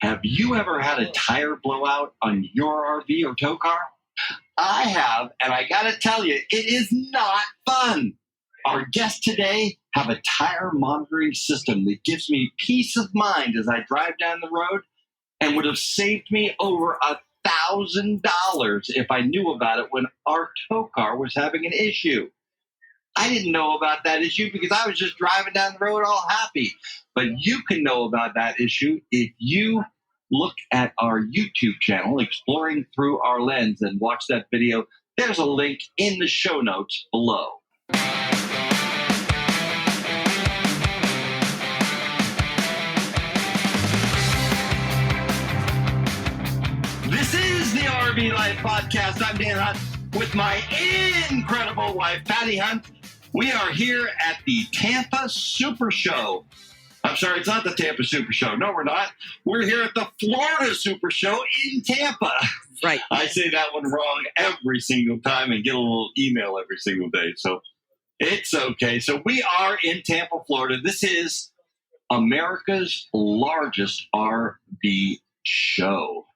Have you ever had a tire blowout on your RV or tow car? I have, and I got to tell you, it is not fun. Our guests today have a tire monitoring system that gives me peace of mind as I drive down the road and would have saved me over $1,000 if I knew about it when our tow car was having an issue. I didn't know about that issue because I was just driving down the road all happy. But you can know about that issue if you look at our YouTube channel, Exploring Through Our Lens, and watch that video. There's a link in the show notes below. This is the RV Life Podcast. I'm Dan Hunt with my incredible wife, Patty Hunt. We are here at the Tampa SuperShow. I'm sorry, it's not the Tampa SuperShow. No, we're not. We're here at the Florida SuperShow in Tampa. Right. I say that one wrong every single time and get a little email every single day. So it's okay. So we are in Tampa, Florida. This is America's largest RV show.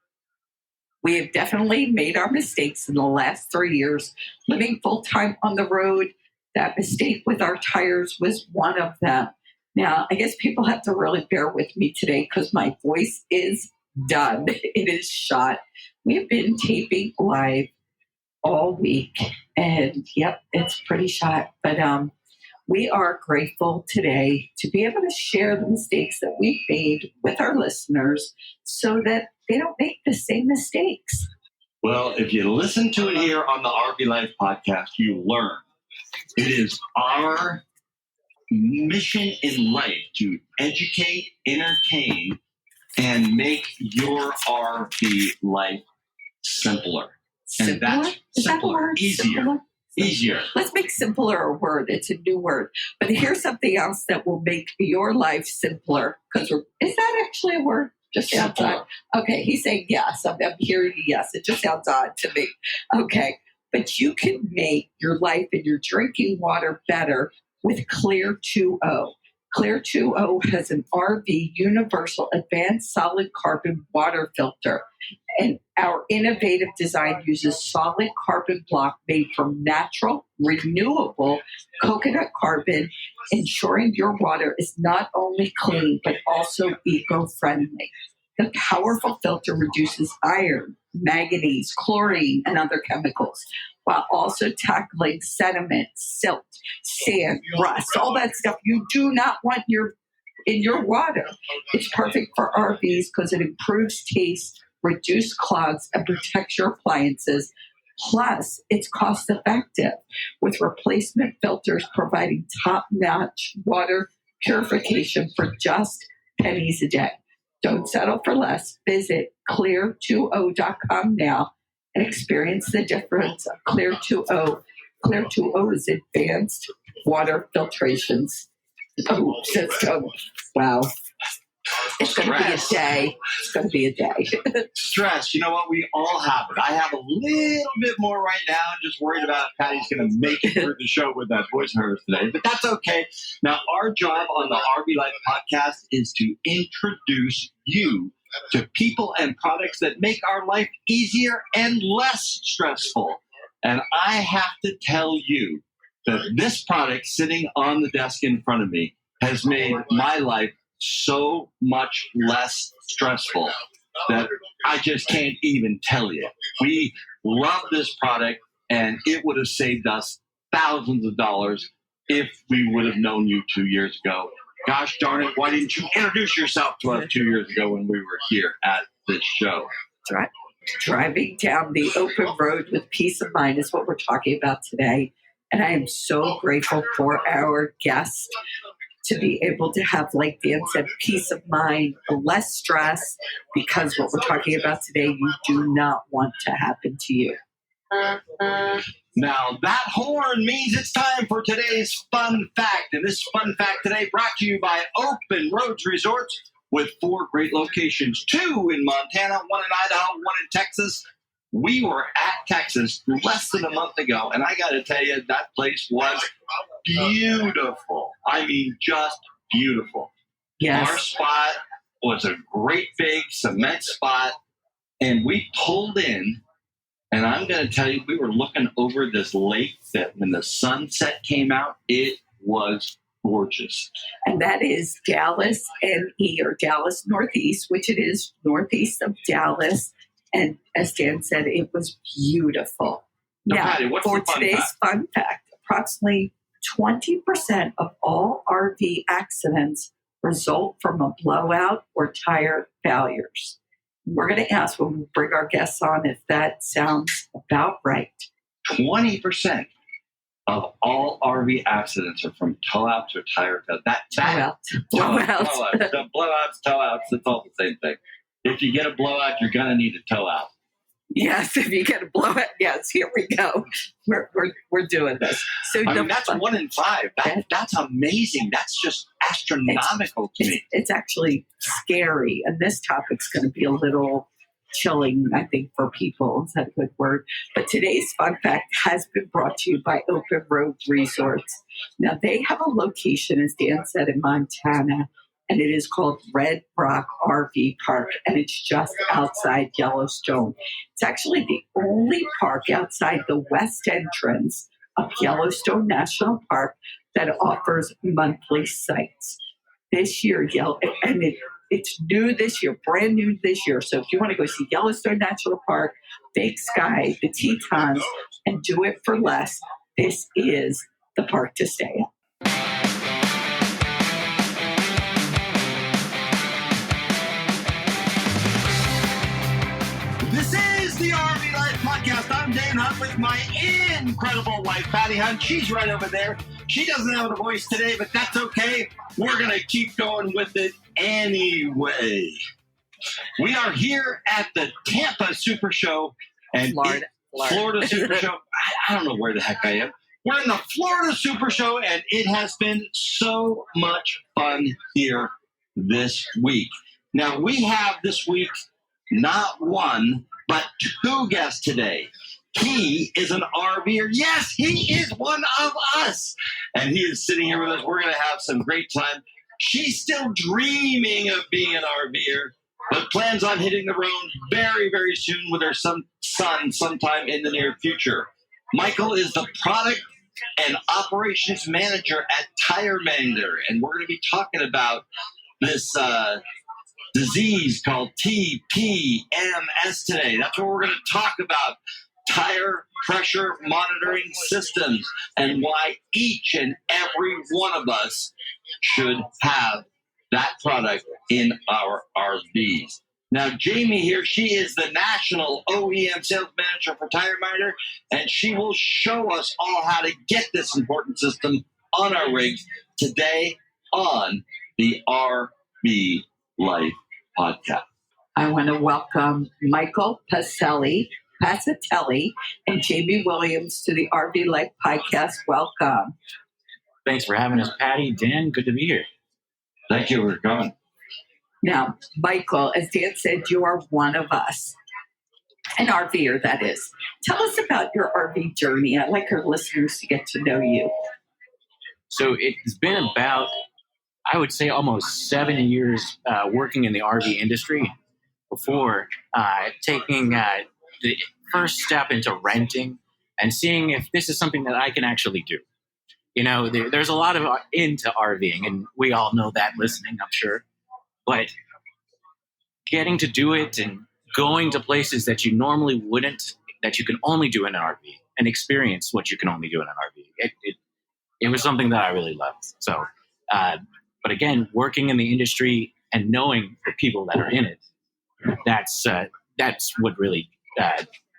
We have definitely made our mistakes in the last 3 years. Living full-time on the road, that mistake with our tires was one of them. Now, I guess people have to really bear with me today because my voice is done. It is shot. We have been taping live all week, and yep, it's pretty shot. But we are grateful today to be able to share the mistakes that we've made with our listeners so that they don't make the same mistakes. Well, if you listen to it here on the RV Life Podcast, you learn. It is our mission in life to educate, entertain, and make your RV life simpler. And that's simpler, easier. Let's make simpler a word. It's a new word. But here's something else that will make your life simpler. Is that actually a word? Just sounds odd. Okay, he's saying yes. I'm hearing yes. It just sounds odd to me. Okay, but you can make your life and your drinking water better with Clear 2O. Clear 2O has an RV universal advanced solid carbon water filter. And our innovative design uses solid carbon block made from natural, renewable coconut carbon, ensuring your water is not only clean, but also eco-friendly. The powerful filter reduces iron, manganese, chlorine, and other chemicals, while also tackling sediment, silt, sand, rust, all that stuff you do not want in your water. It's perfect for RVs because it improves taste, reduces clogs, and protects your appliances. Plus, it's cost effective with replacement filters providing top-notch water purification for just pennies a day. Don't settle for less. Visit clear20.com now and experience the difference of Clear 2O. Clear 2O's advanced water filtrations system. Wow. It's going to be a day. It's going to be a day. Stress. You know what? We all have it. I have a little bit more right now. I'm just worried about if Patty's going to make it through the show with that voice of hers today. But that's okay. Now, our job on the RV Life Podcast is to introduce you to people and products that make our life easier and less stressful. And I have to tell you that this product sitting on the desk in front of me has made my life so much less stressful that I just can't even tell you. We love this product, and it would have saved us thousands of dollars if we would have known you 2 years ago. Gosh darn it, why didn't you introduce yourself to us 2 years ago when we were here at this show? That's right. Driving down the open road with peace of mind is what we're talking about today. And I am so grateful for our guest to be able to have, like Dan said, peace of mind, less stress, because what we're talking about today, you do not want to happen to you. Now, that horn means it's time for today's fun fact. And this fun fact today brought to you by Open Roads Resorts with 4 great locations, 2 in Montana, 1 in Idaho, 1 in Texas. We were at Texas less than a month ago, and I got to tell you, that place was beautiful. I mean, just beautiful. Yes. Our spot was a great big cement spot, and we pulled in. And I'm going to tell you, we were looking over this lake that when the sunset came out, it was gorgeous. And that is Dallas NE, or Dallas Northeast, which it is northeast of Dallas. And as Dan said, it was beautiful. Now, Patty, what's for the fun today's fact? fun fact, approximately 20% of all RV accidents result from a blowout or tire failures. We're going to ask when we bring our guests on if that sounds about right. 20% of all RV accidents are from tow-outs or tire failures. Blowouts. The blowouts, tow-outs, it's all the same thing. If you get a blowout, you're going to need a tow-out. Yes, if you get a blowout, yes, here we go. We're doing this. So That's 1 in 5. That's amazing. That's just astronomical to me. It's actually scary. And this topic's going to be a little chilling, I think, for people. Is that a good word? But today's fun fact has been brought to you by Open Road Resorts. Now, they have a location, as Dan said, in Montana, and it is called Red Rock RV Park, and it's just outside Yellowstone. It's actually the only park outside the west entrance of Yellowstone National Park that offers monthly sites. This year, it's new this year, brand new this year. So if you want to go see Yellowstone National Park, Big Sky, the Tetons, and do it for less, this is the park to stay at. This is the RV Life Podcast. I'm Dan Hunt with my incredible wife, Patty Hunt. She's right over there. She doesn't have a voice today, but that's okay. We're going to keep going with it anyway. We are here at the Tampa SuperShow and Florida SuperShow. I don't know where the heck I am. We're in the Florida SuperShow, and it has been so much fun here this week. Now, we have this week not one, but 2 guests today. He is an RVer. Yes, he is one of us. And he is sitting here with us. We're going to have some great time. She's still dreaming of being an RVer, but plans on hitting the road very, very soon with her son sometime in the near future. Michael is the product and operations manager at TireMinder, and we're going to be talking about this disease called TPMS today. That's what we're going to talk about. Tire pressure monitoring systems and why each and every one of us should have that product in our RVs. Now, Jamie here, she is the national OEM sales manager for TireMinder, and she will show us all how to get this important system on our rigs today on the RV Life Podcast. I want to welcome Michael Pescitelli and Jamie Williams to the RV Life Podcast. Welcome. Thanks for having us, Patty. Dan, good to be here. Thank you for coming. Now, Michael, as Dan said, you are one of us. An RVer, that is. Tell us about your RV journey. I'd like our listeners to get to know you. So it's been about, I would say, almost 7 years working in the RV industry before taking the first step into renting and seeing if this is something that I can actually do. You know, there's a lot of into RVing, and we all know that listening, I'm sure. But getting to do it and going to places that you normally wouldn't, that you can only do in an RV, and experience what you can only do in an RV. It was something that I really loved. So, but again, working in the industry and knowing the people that are in it, that's what really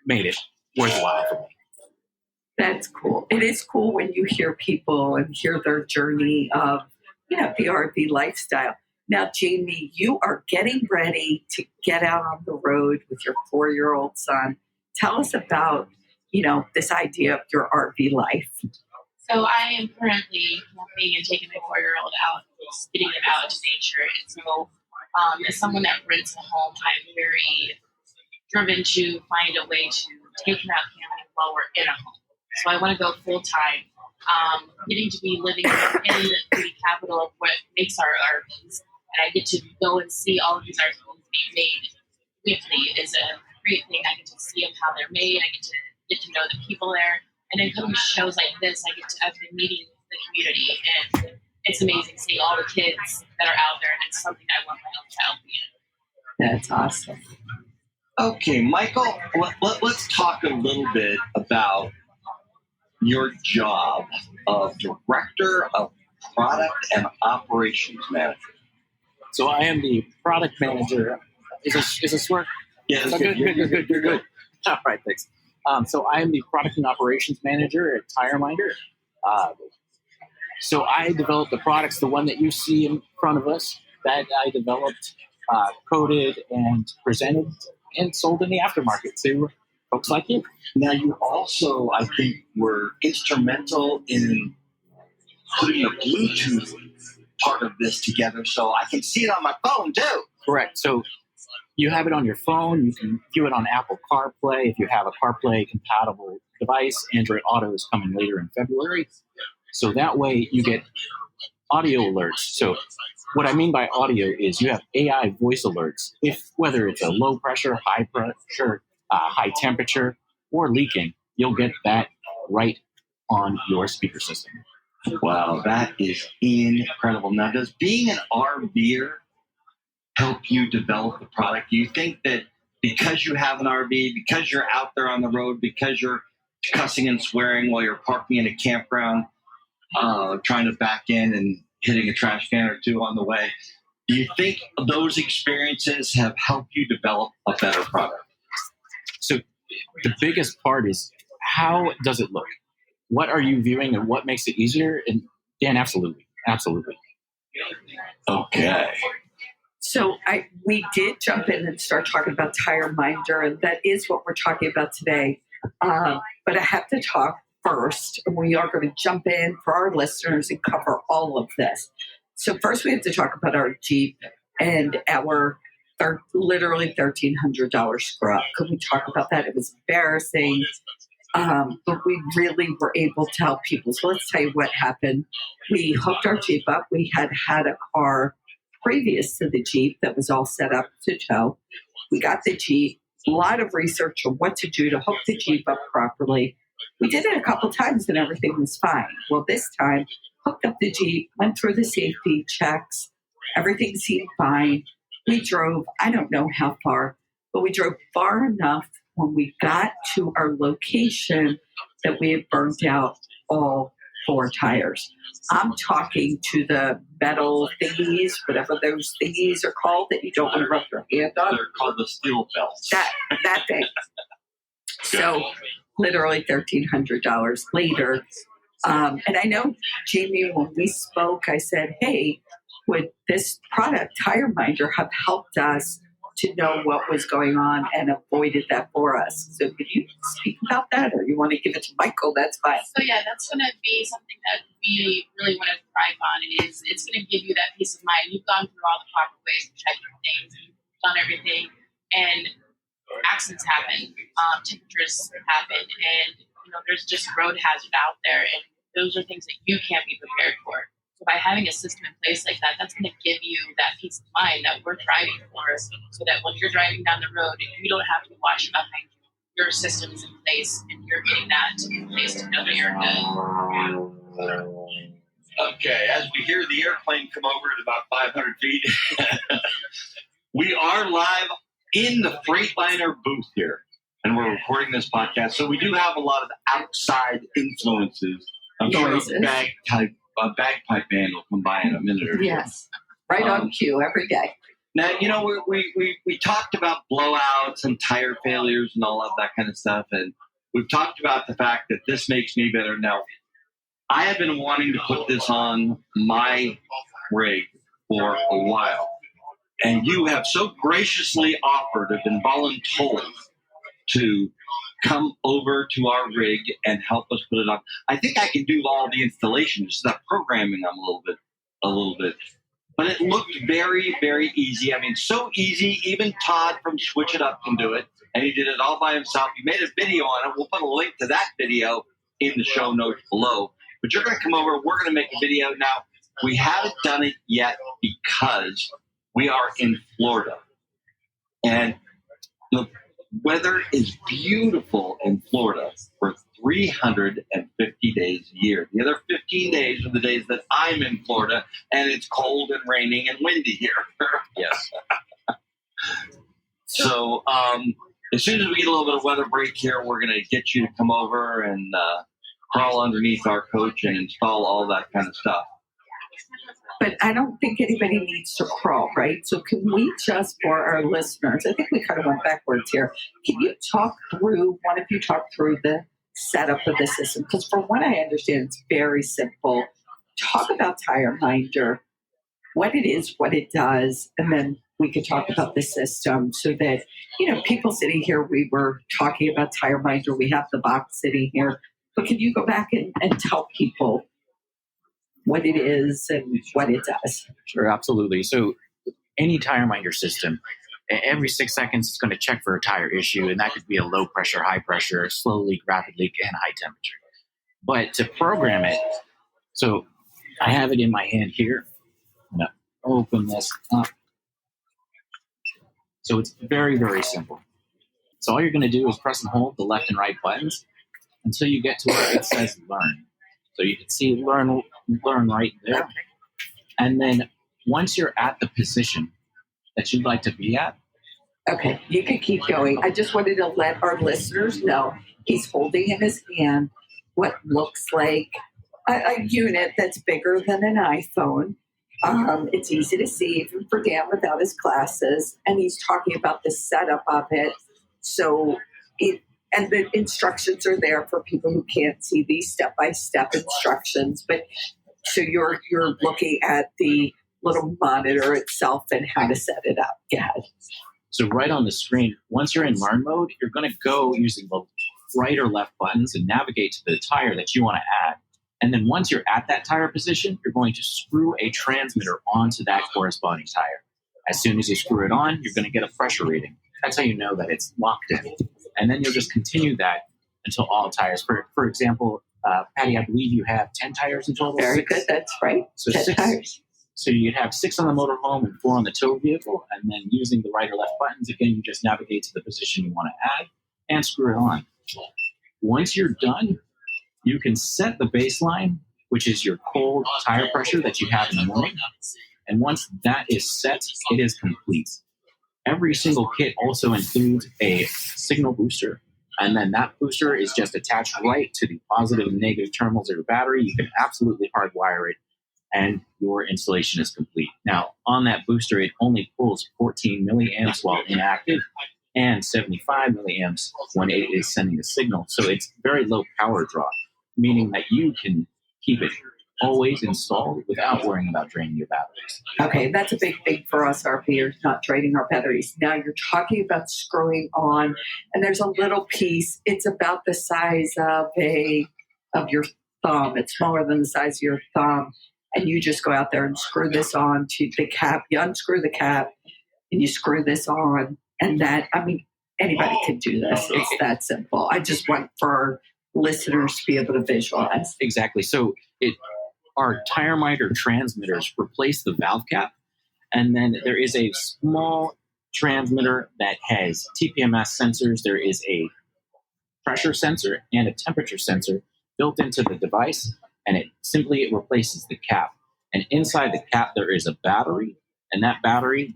made it worthwhile for me. That's cool. It is cool when you hear people and hear their journey of, the RV lifestyle. Now, Jamie, you are getting ready to get out on the road with your 4-year-old son. Tell us about, this idea of your RV life. So I am currently camping and taking my 4-year-old out, getting him out into nature. And so as someone that rents a home, I'm very driven to find a way to take him out camping while we're in a home. So I want to go full time. Getting to be living in the capital of what makes our RVs and I get to go and see all of these articles being made weekly is a great thing. I get to see how they're made. I get to know the people there. And then coming to shows like this, I've been meeting the community, and it's amazing seeing all the kids that are out there, and it's something I want my own child to be in. That's awesome. Okay, Michael, let's talk a little bit about your job of Director of Product and Operations Manager. So I am the product manager. Is this work? Yeah, that's good. All right, thanks. So I am the product and operations manager at TireMinder. So I developed the products, the one that you see in front of us, that I developed, coded, and presented, and sold in the aftermarket to folks like you. Now, you also, I think, were instrumental in putting the Bluetooth part of this together, so I can see it on my phone, too. Correct. So you have it on your phone. You can view it on Apple CarPlay. If you have a CarPlay compatible device, Android Auto is coming later in February. So that way you get audio alerts. So what I mean by audio is you have AI voice alerts. Whether it's a low pressure, high pressure, high temperature, or leaking, you'll get that right on your speaker system. Wow, that is incredible. Now, does being an RVer help you develop the product? Do you think that because you have an RV, because you're out there on the road, because you're cussing and swearing while you're parking in a campground, trying to back in and hitting a trash can or two on the way, do you think those experiences have helped you develop a better product? So the biggest part is, how does it look? What are you viewing and what makes it easier? And Dan, absolutely. Okay. So we did jump in and start talking about TireMinder, and that is what we're talking about today. But I have to talk first, and we are going to jump in for our listeners and cover all of this. So first we have to talk about our Jeep and our literally $1,300 screw-up. Could we talk about that? It was embarrassing. But we really were able to help people. So let's tell you what happened. We hooked our Jeep up. We had a car previous to the Jeep that was all set up to tow. We got the Jeep, a lot of research on what to do to hook the Jeep up properly. We did it a couple times and everything was fine. Well, this time, hooked up the Jeep, went through the safety checks. Everything seemed fine. We drove, I don't know how far, but we drove far enough when we got to our location that we had burnt out all 4 tires. I'm talking to the metal thingies, whatever those thingies are called that you don't want to rub your hand on. They're called the steel belts. That thing. So literally $1,300 later. And I know, Jamie, when we spoke, I said, hey, would this product, TireMinder, have helped us to know what was going on and avoided that for us? So could you speak about that, or you want to give it to Michael? That's fine. So yeah, that's going to be something that we really want to thrive on. It's going to give you that peace of mind. You've gone through all the proper ways of checking things, you've done everything, and accidents happen, temperatures happen, and there's just road hazard out there, and those are things that you can't be prepared for. So by having a system in place like that, that's going to give you that peace of mind that we're driving for, so that when you're driving down the road, you don't have to be watching behind you. Your system is in place, and you're getting that in place to know that you're good. Okay, as we hear the airplane come over at about 500 feet, we are live in the Freightliner booth here, and we're recording this podcast. So we do have a lot of outside influences. I'm sure a bagpipe band will come by in a minute or two. Yes, right on cue every day. Now, we talked about blowouts and tire failures and all of that kind of stuff, and we've talked about the fact that this makes me better. Now, I have been wanting to put this on my rig for a while, and you have so graciously offered, have been voluntold to come over to our rig and help us put it on. I think I can do all the installation, just that programming I'm a little bit. But it looked very, very easy. I mean, so easy. Even Todd from Switch It Up can do it, and he did it all by himself. He made a video on it. We'll put a link to that video in the show notes below. But you're going to come over. We're going to make a video. Now, we haven't done it yet because We are in Florida, and the weather is beautiful in Florida for 350 days a year. The other 15 days are the days that I'm in Florida, and it's cold and raining and windy here. Yes. So as soon as we get a little bit of weather break here, we're going to get you to come over and crawl underneath our coach and install all that kind of stuff. But I don't think anybody needs to crawl, right? So can we just, for our listeners, I think we kind of went backwards here. Can you talk through, one of you talk through the setup of the system? Because from what I understand, it's very simple. Talk about TireMinder, what it is, what it does, and then we could talk about the system so that, people sitting here, we were talking about TireMinder, we have the box sitting here, but can you go back and tell people what it is and what it does? Sure, absolutely. So any TireMinder system, every 6 seconds it's going to check for a tire issue, and that could be a low pressure, high pressure, slow leak, rapid leak, and high temperature. But to program it, so I have it in my hand here. I'm going to open this up. So it's very, very simple. So all you're going to do is press and hold the left and right buttons until you get to where it says learn. So you can see learn right there. And then once you're at the position that you'd like to be at. Okay, you can keep going. I just wanted to let our listeners know he's holding in his hand what looks like a unit that's bigger than an iPhone. It's easy to see even for Dan without his glasses. And he's talking about the setup of it. So and the instructions are there for people who can't see these step-by-step instructions. But so you're looking at the little monitor itself and how to set it up. Go ahead. So right on the screen, once you're in learn mode, you're going to go using the right or left buttons and navigate to the tire that you want to add. And then once you're at that tire position, you're going to screw a transmitter onto that corresponding tire. As soon as you screw it on, you're going to get a pressure reading. That's how you know that it's locked in. And then you'll just continue that until all tires. For example, Patty, I believe you have 10 tires in total. Very good. That's right. So 10 tires. So you'd have 6 on the motorhome and 4 on the tow vehicle. And then using the right or left buttons, again, you just navigate to the position you want to add and screw it on. Once you're done, you can set the baseline, which is your cold tire pressure that you have in the morning. And once that is set, it is complete. Every single kit also includes a signal booster. And then that booster is just attached right to the positive and negative terminals of your battery. You can absolutely hardwire it, and your installation is complete. Now, on that booster, it only pulls 14 milliamps while inactive and 75 milliamps when it is sending a signal. So it's very low power draw, meaning that you can keep it always installed without worrying about draining your batteries. Okay, that's a big thing for us RVers, not draining our batteries. Now you're talking about screwing on, and there's a little piece. It's about the size of your thumb. It's smaller than the size of your thumb, and you just go out there and screw this on to the cap. You unscrew the cap, and you screw this on, and anybody can do this. It's that simple. I just want for our listeners to be able to visualize. Exactly. So our TireMinder transmitters replace the valve cap, and then there is a small transmitter that has TPMS sensors. There is a pressure sensor and a temperature sensor built into the device, and it replaces the cap. And inside the cap, there is a battery, and that battery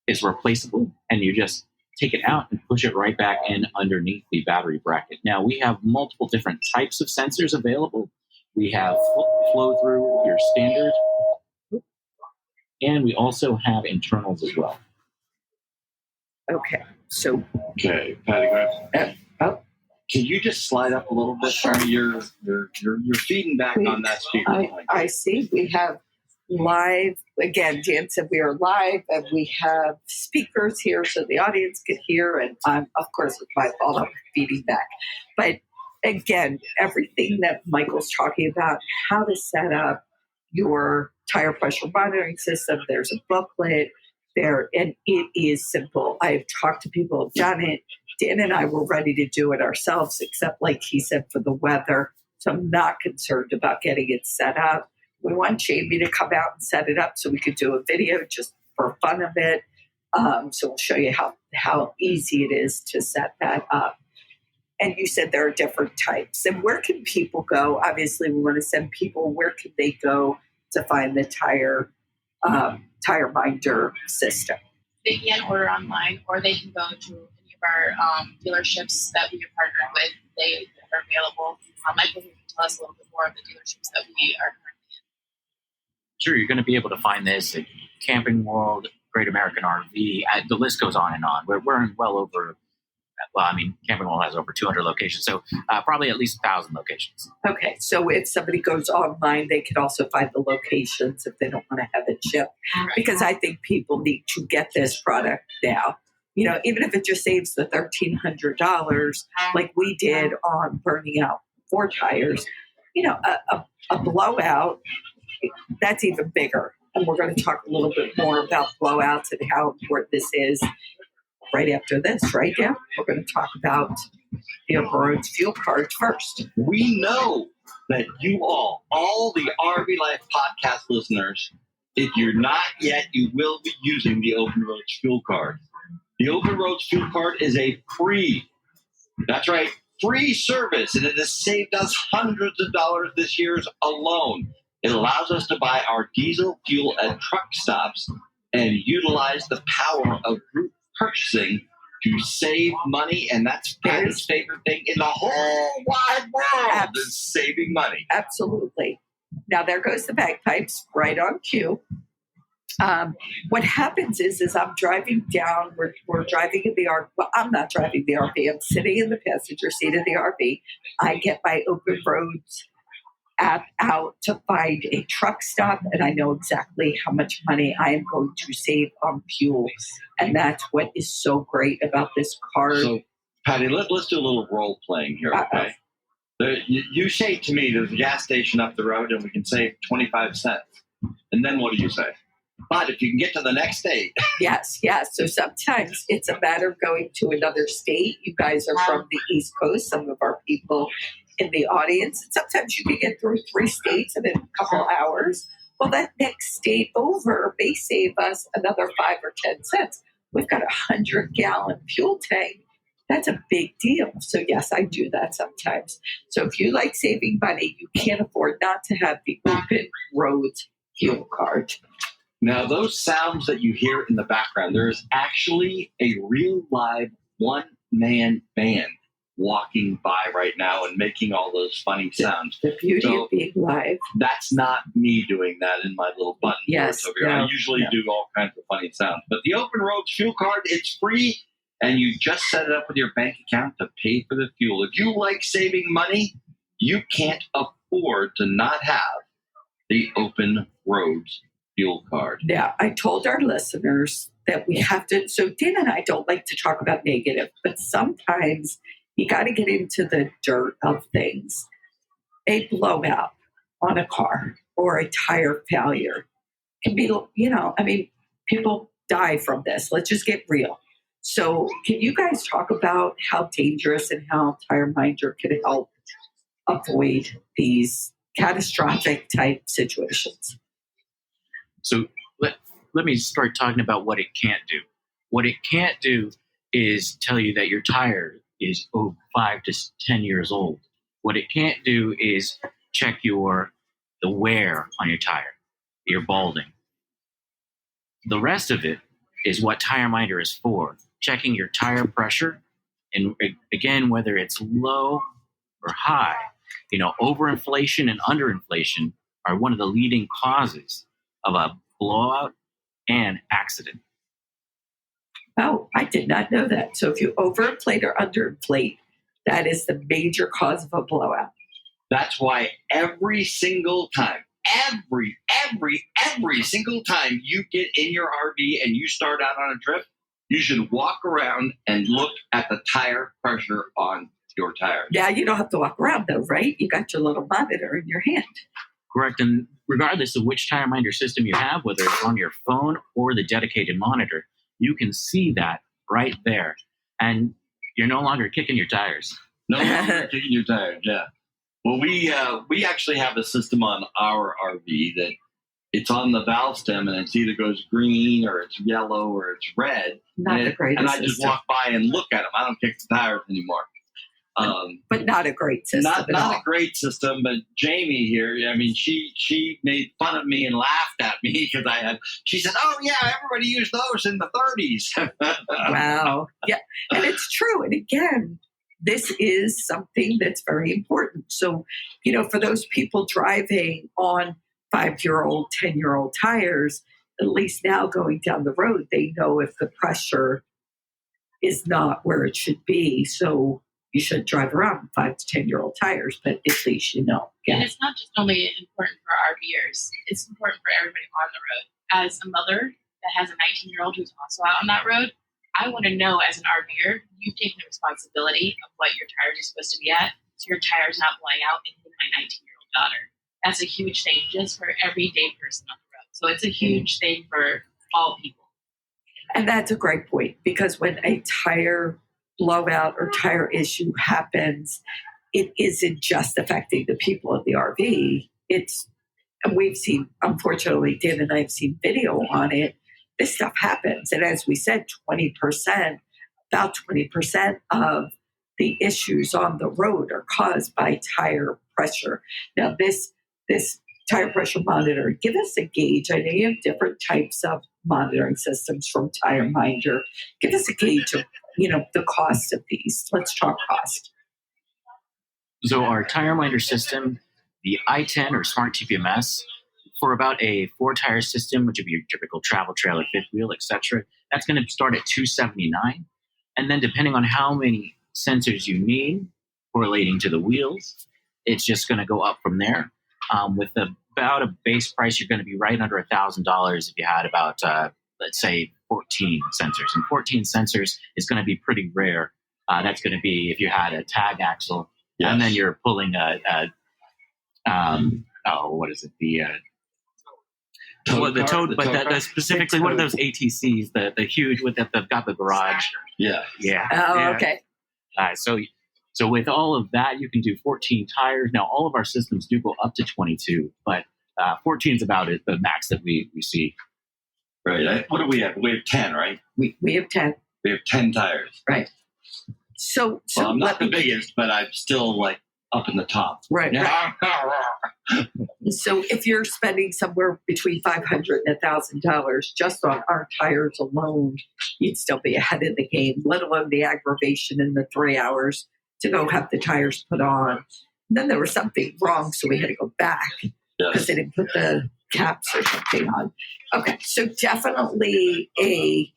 is replaceable, and you just take it out and push it right back in underneath the battery bracket. Now, we have multiple different types of sensors available. We have flow-through, your standard, and we also have internals as well. Okay, so... Okay, Patty, go ahead. Can you just slide up a little bit? Sure. You're feeding back on that speaker. I see. We have live. Again, Dan said we are live, and we have speakers here so the audience can hear. And of course, it's my fault. I'm feeding back. But again, everything that Michael's talking about, how to set up your tire pressure monitoring system. There's a booklet there, and it is simple. I've talked to people who have done it. Dan and I were ready to do it ourselves, except like he said, for the weather. So I'm not concerned about getting it set up. We want Jamie to come out and set it up so we could do a video, just for fun of it. So we'll show you how easy it is to set that up. And you said there are different types. And where can people go? Obviously, we want to send people. Where can they go to find the TireMinder system? They can order online, or they can go to any of our dealerships that we are partnered with. They are available. Michael can tell us a little bit more of the dealerships that we are currently in. Sure, you're going to be able to find this at Camping World, Great American RV. The list goes on and on. We're in well over, Camping World has over 200 locations, so probably at least 1,000 locations. Okay, so if somebody goes online, they can also find the locations if they don't want to have it shipped. Because I think people need to get this product now. You know, even if it just saves the $1,300, like we did on burning out 4 tires, you know, a blowout, that's even bigger. And we're going to talk a little bit more about blowouts and how important this is right after this, right, Dan? We're going to talk about the Roads fuel cards first. We know that you all the RV Life podcast listeners, if you're not yet, you will be using the Open Roads fuel card. The Open Roads fuel card is a free service, and it has saved us hundreds of dollars this year alone. It allows us to buy our diesel fuel at truck stops and utilize the power of group purchasing to save money, and that's Patty's favorite thing in the whole wide world is saving money. Absolutely. Now there goes the bagpipes right on cue. What happens is I'm driving down. We're driving in the RV. Well, I'm not driving the RV. I'm sitting in the passenger seat of the RV. I get my Open Roads app out to find a truck stop, and I know exactly how much money I am going to save on fuel. And that's what is so great about this card. So, Patty, let's do a little role playing here, okay? You say to me, there's a gas station up the road, and we can save 25 cents. And then what do you say? But if you can get to the next state. Yes. So sometimes it's a matter of going to another state. You guys are from the East Coast, some of our people in the audience. And sometimes you can get through 3 states in a couple hours. Well, that next state over may save us another 5 or 10 cents. We've got a 100-gallon fuel tank. That's a big deal. So yes, I do that sometimes. So if you like saving money, you can't afford not to have the Open Roads fuel card. Now, those sounds that you hear in the background, there's actually a real live one-man band walking by right now and making all those funny sounds. The beauty of being live. That's not me doing that in my little button boards over here. I usually do all kinds of funny sounds. But the Open Roads fuel card, it's free, and you just set it up with your bank account to pay for the fuel. If you like saving money, you can't afford to not have the Open Roads fuel card. Now, I told our listeners that we have to, so Dan and I don't like to talk about negative, but sometimes you got to get into the dirt of things. A blowout on a car or a tire failure can be, people die from this. Let's just get real. So can you guys talk about how dangerous and how TireMinder can help avoid these catastrophic type situations? So let me start talking about what it can't do. What it can't do is tell you that your tire is 5 to 10 years old. What it can't do is check the wear on your tire, your balding. The rest of it is what TireMinder is for, checking your tire pressure, and again, whether it's low or high. Overinflation and underinflation are one of the leading causes of a blowout and accident. Oh, I did not know that. So if you overinflate or underinflate, that is the major cause of a blowout. That's why every single time, every single time you get in your RV and you start out on a trip, you should walk around and look at the tire pressure on your tires. Yeah, you don't have to walk around though, right? You got your little monitor in your hand. Correct. And regardless of which TireMinder system you have, whether it's on your phone or the dedicated monitor, you can see that right there. And you're no longer kicking your tires. No longer kicking your tires, yeah. Well, we actually have a system on our RV that it's on the valve stem, and it's either goes green or it's yellow or it's red. Not the greatest and I just system. walk by and look at them. I don't kick the tires anymore. But not a great system. Not a great system, but Jamie here, I mean, she made fun of me and laughed at me because she said, "Oh yeah, everybody used those in the 30s." Wow. Yeah. And it's true. And again, this is something that's very important. So, for those people driving on 5-year-old, 10-year-old tires, at least now going down the road, they know if the pressure is not where it should be. So you should drive around 5 to 10-year-old tires, but at least you know. Yeah. And it's not just only important for RVers, it's important for everybody on the road. As a mother that has a 19-year-old who's also out on that road, I want to know as an RVer, you've taken the responsibility of what your tires are supposed to be at, so your tire's not blowing out and hitting my 19-year-old daughter. That's a huge thing just for everyday person on the road. So it's a huge thing for all people. And that's a great point, because when a tire blowout or tire issue happens, it isn't just affecting the people in the RV. And we've seen, unfortunately, Dan and I have seen video on it. This stuff happens. And as we said, about 20% of the issues on the road are caused by tire pressure. Now, this tire pressure monitor, give us a gauge. I know you have different types of monitoring systems from TireMinder. Give us a gauge of, the cost of these. Let's talk cost. So our TireMinder system, the i10 or Smart TPMS, for about a 4-tire system, which would be your typical travel trailer, fifth wheel, etc., that's going to start at $279. And then depending on how many sensors you need correlating to the wheels, it's just going to go up from there. With about a base price, you're going to be right under $1,000 if you had about, let's say, 14 sensors. And 14 sensors is going to be pretty rare. That's going to be if you had a tag axle, yes, and then you're pulling what is it? Specifically, what are those ATCs? The huge with that they've got the garage. Yeah. Oh, okay. So with all of that, you can do 14 tires. Now, all of our systems do go up to 22, but 14 is about it, the max that we see. Right. What do we have? We have 10, right? We have 10. We have 10 tires. Right. So I'm not the biggest, but I'm still up in the top. Right. So if you're spending somewhere between $500 and $1,000 just on our tires alone, you'd still be ahead of the game, let alone the aggravation in the 3 hours to go have the tires put on. And then there was something wrong, so we had to go back because they didn't put the caps or something on. Okay, so definitely a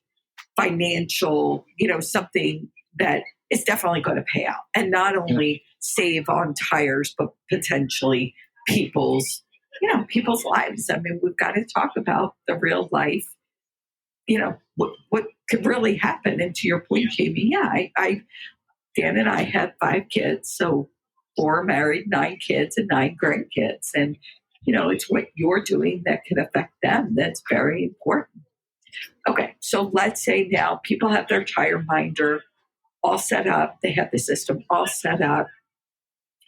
financial, something that is definitely going to pay out, and not only save on tires, but potentially people's lives. I mean, we've got to talk about the real life, what could really happen. And to your point, Jamie, Dan and I had 5 kids, so 4 married, 9 kids, and 9 grandkids. And, it's what you're doing that can affect them. That's very important. Okay, so let's say now people have their TireMinder all set up. They have the system all set up.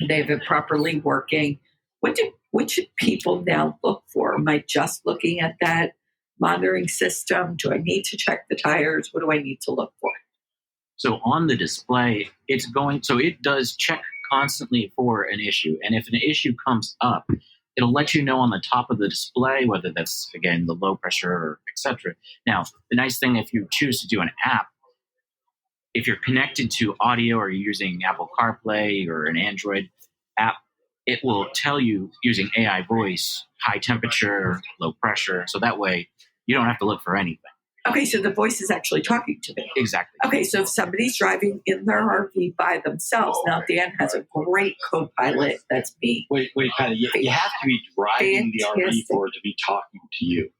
They have it properly working. What should people now look for? Am I just looking at that monitoring system? Do I need to check the tires? What do I need to look for? So on the display, it does check constantly for an issue. And if an issue comes up, it'll let you know on the top of the display, whether that's, again, the low pressure or et cetera. Now, the nice thing, if you choose to do an app, if you're connected to audio or you're using Apple CarPlay or an Android app, it will tell you using AI voice, high temperature, low pressure. So that way you don't have to look for anything. Okay, so the voice is actually talking to me. Exactly. Okay, so if somebody's driving in their RV by themselves, now Dan has a great co-pilot, that's me. Wait, Patty, you have to be driving the RV for it to be talking to you.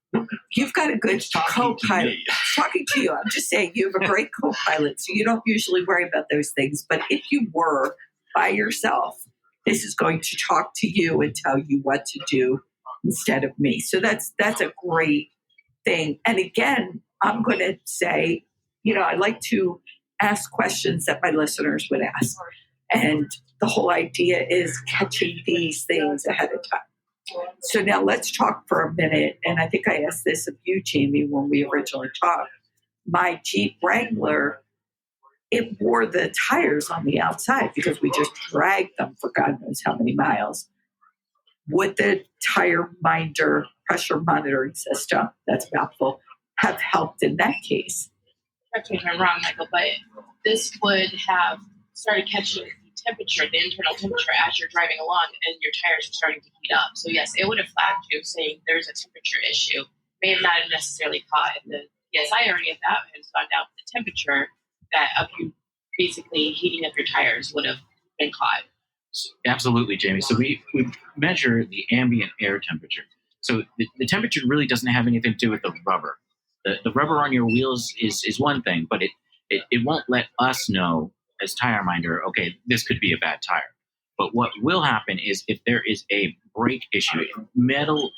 You've got a good co-pilot. Talking to you. I'm just saying you have a great co-pilot, so you don't usually worry about those things. But if you were by yourself, this is going to talk to you and tell you what to do instead of me. So that's a great thing. And again, I'm going to say, I like to ask questions that my listeners would ask. And the whole idea is catching these things ahead of time. So now let's talk for a minute. And I think I asked this of you, Jamie, when we originally talked. My Jeep Wrangler, it wore the tires on the outside because we just dragged them for God knows how many miles. Would the TireMinder pressure monitoring system, that's a mouthful, have helped in that case? Correct me if I'm wrong, Michael, but this would have started catching the temperature, the internal temperature, as you're driving along and your tires are starting to heat up. So yes, it would have flagged you saying there's a temperature issue. May have not necessarily caught the PSI or any of that has gone down. The temperature that of you basically heating up your tires would have been caught. Absolutely, Jamie. So we measure the ambient air temperature. So the temperature really doesn't have anything to do with the rubber. The rubber on your wheels is one thing, but it won't let us know as TireMinder, okay, this could be a bad tire. But what will happen is if there is a brake issue, metal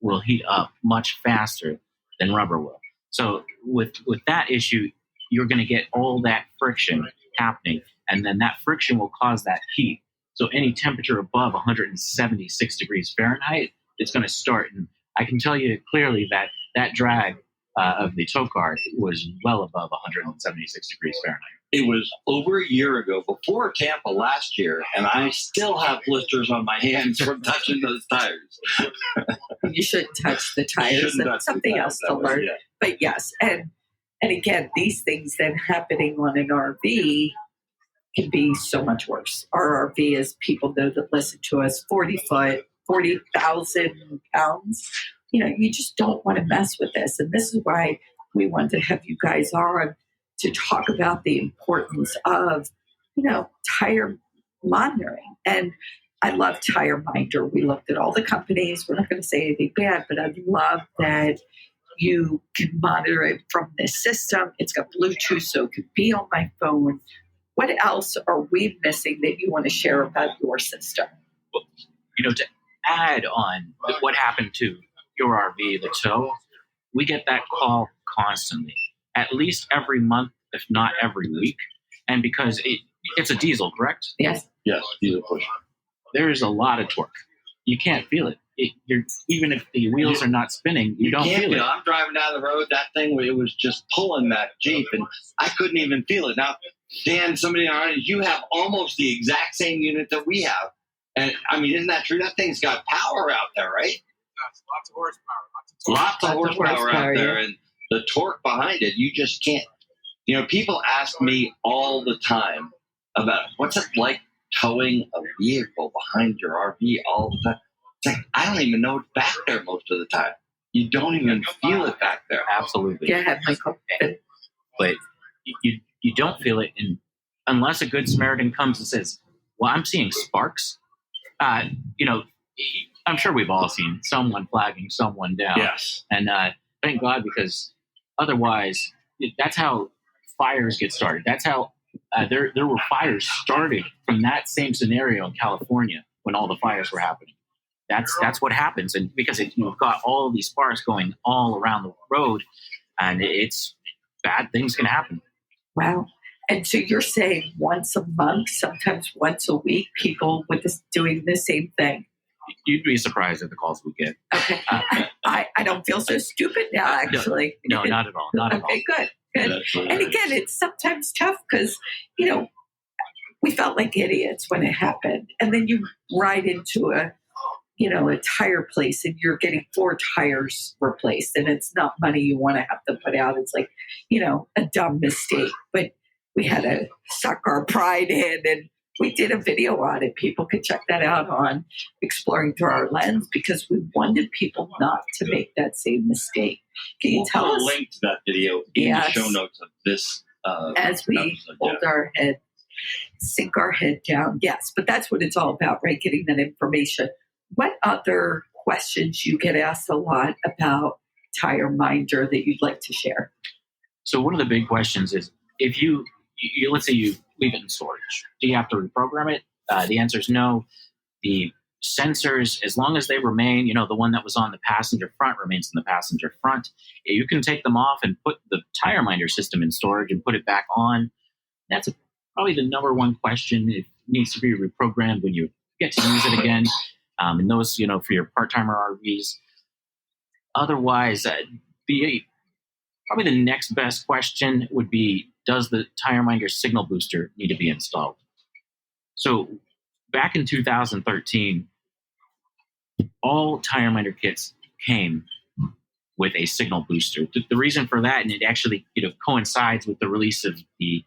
will heat up much faster than rubber will. So with that issue, you're going to get all that friction happening, and then that friction will cause that heat. So any temperature above 176 degrees Fahrenheit, it's going to start. And I can tell you clearly that drag of the tow car was well above 176 degrees Fahrenheit. It was over a year ago, before Tampa last year, and I still have blisters on my hands from touching those tires. You shouldn't touch the tires. That's something else to learn. Yeah. But yes, and again, these things then happening on an RV can be so much worse. Our RV, as people know that listen to us, 40 foot, 40,000 pounds. You just don't want to mess with this. And this is why we want to have you guys on to talk about the importance of, tire monitoring. And I love TireMinder. We looked at all the companies. We're not going to say anything bad, but I love that you can monitor it from this system. It's got Bluetooth, so it could be on my phone. What else are we missing that you want to share about your system? Well, to add on what happened to your RV, the tow, we get that call constantly, at least every month, if not every week. And because it's a diesel, correct? Yes. Yes, diesel push. There is a lot of torque. You can't feel it. Even if the wheels are not spinning, you don't feel it. I'm driving down the road, that thing, it was just pulling that Jeep, and I couldn't even feel it. Now, Dan, somebody in our audience, you have almost the exact same unit that we have. And, isn't that true? That thing's got power out there, right? Yes, lots of horsepower. Lots of horsepower out there, and the torque behind it, you just can't. People ask me all the time about what's it like towing a vehicle behind your RV all the time. It's like, I don't even know it's back there most of the time. You don't even feel it back there. Absolutely. Yeah, Michael. But you don't feel it unless a good Samaritan comes and says, well, I'm seeing sparks. I'm sure we've all seen someone flagging someone down. Yes. And thank God, because otherwise, that's how fires get started. That's how there were fires started from that same scenario in California when all the fires were happening. That's what happens. And because you've got all these sparks going all around the road, and it's bad things can happen. Wow. And so you're saying once a month, sometimes once a week, people with this doing the same thing? You'd be surprised at the calls we get. Okay. I don't feel so stupid now, actually. No, not at all. Not at all. Okay, good. And again, it's sometimes tough because, we felt like idiots when it happened. And then you ride into a tire place and you're getting 4 tires replaced, and it's not money you want to have to put out. It's like, a dumb mistake. But we had to suck our pride in, and we did a video on it. People could check that out on Exploring Through Our Lens, because we wanted people not to make that same mistake. Can you tell us? We'll link to that video in the show notes of this. As we hold our head, sink our head down. Yes, but that's what it's all about, right? Getting that information. What other questions you get asked a lot about TireMinder that you'd like to share? So one of the big questions is, if you let's say you leave it in storage, do you have to reprogram it? The answer is no. The sensors, as long as they remain, the one that was on the passenger front remains in the passenger front. You can take them off and put the TireMinder system in storage and put it back on. That's probably the number one question. It needs to be reprogrammed when you get to use it again. And those, for your part-timer RVs. Otherwise, probably the next best question would be, does the TireMinder signal booster need to be installed? So back in 2013, all TireMinder kits came with a signal booster. The reason for that, and it actually coincides with the release of the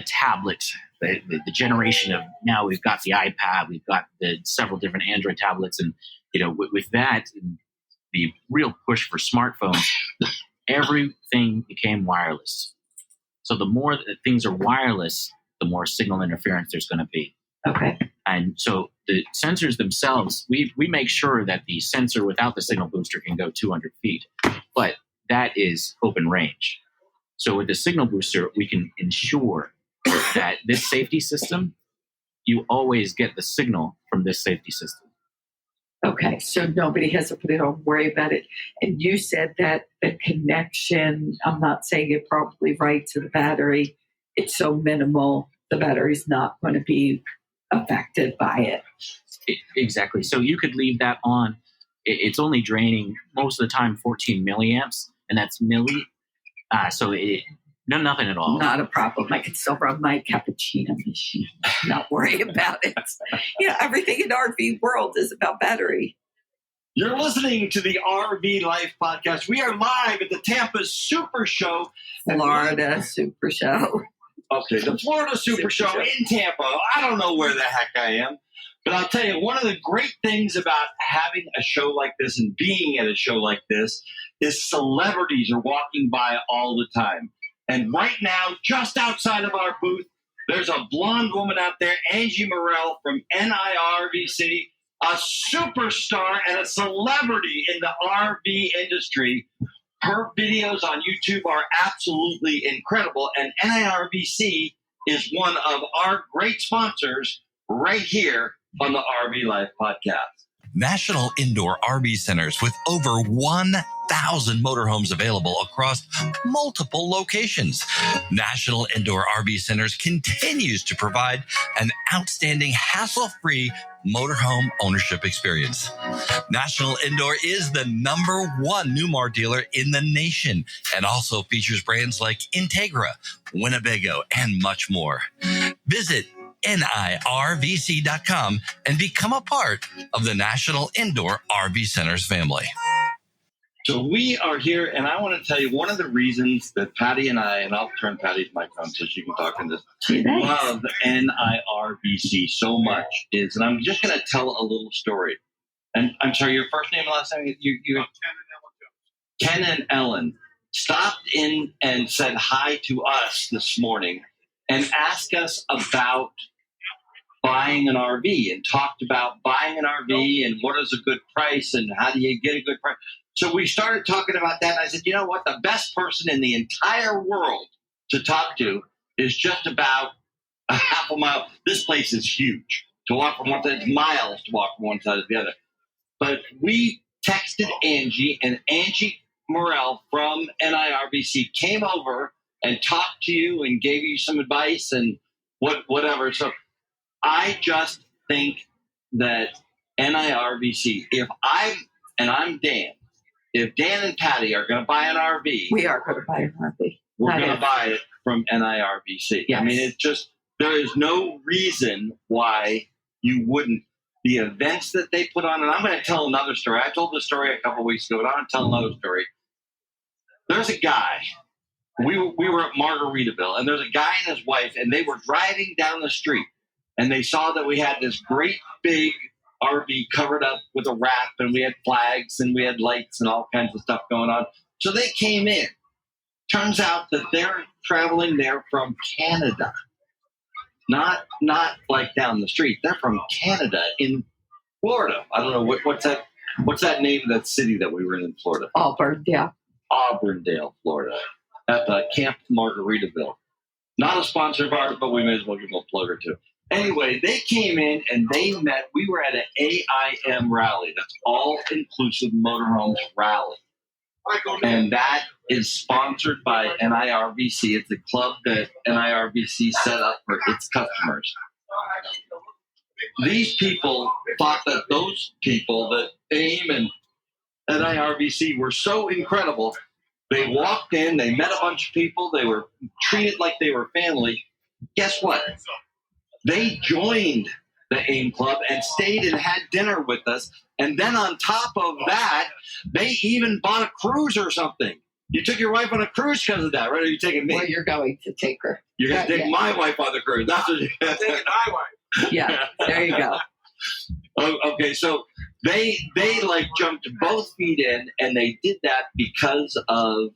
tablet, the generation of, now we've got the iPad, we've got the several different Android tablets, and with that, the real push for smartphones, everything became wireless. So the more that things are wireless, the more signal interference there's going to be. Okay. And so the sensors themselves, we make sure that the sensor without the signal booster can go 200 feet, but that is open range. So with the signal booster, we can ensure that this safety system, you always get the signal from this safety system. Okay, so nobody has to put it on, worry about it. And you said that the connection, I'm not saying it probably right to the battery, it's so minimal, the battery's not going to be affected by it. Exactly. So you could leave that on. It's only draining most of the time 14 milliamps, and that's milli. So nothing at all. Not a problem. I can still run my cappuccino machine. Not worry about it. Everything in RV world is about battery. You're listening to the RV Life Podcast. We are live at the Tampa Super Show. Florida SuperShow. Okay, the Florida Super Show in Tampa. I don't know where the heck I am. But I'll tell you, one of the great things about having a show like this and being at a show like this is celebrities are walking by all the time. And right now, just outside of our booth, there's a blonde woman out there, Angie Morel from NIRVC, a superstar and a celebrity in the RV industry. Her videos on YouTube are absolutely incredible, and NIRVC is one of our great sponsors right here on the RV Life Podcast. National Indoor RV Centers with over 1,000 motorhomes available across multiple locations. National Indoor RV Centers continues to provide an outstanding, hassle-free motorhome ownership experience. National Indoor is the #1 Newmar dealer in the nation and also features brands like Integra, Winnebago, and much more. Visit NIRVC.com and become a part of the National Indoor RV Centers family. So we are here, and I want to tell you one of the reasons that Patty and I, and I'll turn Patty's microphone so she can talk in this, love NIRVC so much is, and I'm just going to tell a little story. And I'm sorry, your first name and last name? You Ken and Ellen stopped in and said hi to us this morning and asked us about buying an RV and talked about buying an RV and what is a good price and how do you get a good price. So we started talking about that. And I said, you know what? The best person in the entire world to talk to is just about a half a mile. This place is huge. To walk from one side, it's miles to walk from one side to the other. But we texted Angie, and Angie Morel from NIRVC came over and talked to you and gave you some advice and whatever. So I just think that NIRVC, I'm Dan, if Dan and Patty are going to buy an RV, We are going to buy an RV. we're going to buy it from NIRVC. Yes. I mean, it's just, there is no reason why you wouldn't. The events that they put on, and I'm going to tell another story. I told this story a couple weeks ago, but I'm going to tell another story. There's a guy. We were at Margaritaville, and there's a guy and his wife, and they were driving down the street, and they saw that we had this great big RV covered up with a wrap, and we had flags, and we had lights, and all kinds of stuff going on. So they came in. Turns out that they're traveling there from Canada, not like down the street. They're from Canada in Florida. I don't know what's that name of that city that we were in Florida? Auburn, yeah. Auburndale, Florida, at Camp Margaritaville. Not a sponsor of ours, but we may as well give them a plug or two. Anyway, they came in and they met. We were at an AIM rally. That's all-inclusive motorhomes rally. And that is sponsored by NIRVC. It's a club that NIRVC set up for its customers. these people thought that those people that AIM and NIRVC were so incredible. They walked in, they met a bunch of people, they were treated like they were family. Guess what? They joined the AIM Club and stayed and had dinner with us. And then on top of that, they even bought a cruise or something. You took your wife on a cruise because of that, right? Or are you taking me? Well, you're going to take her. You're going to take my wife on the cruise. That's what you're Taking my wife. Yeah, there you go. Okay, so they like jumped both feet in, and they did that because of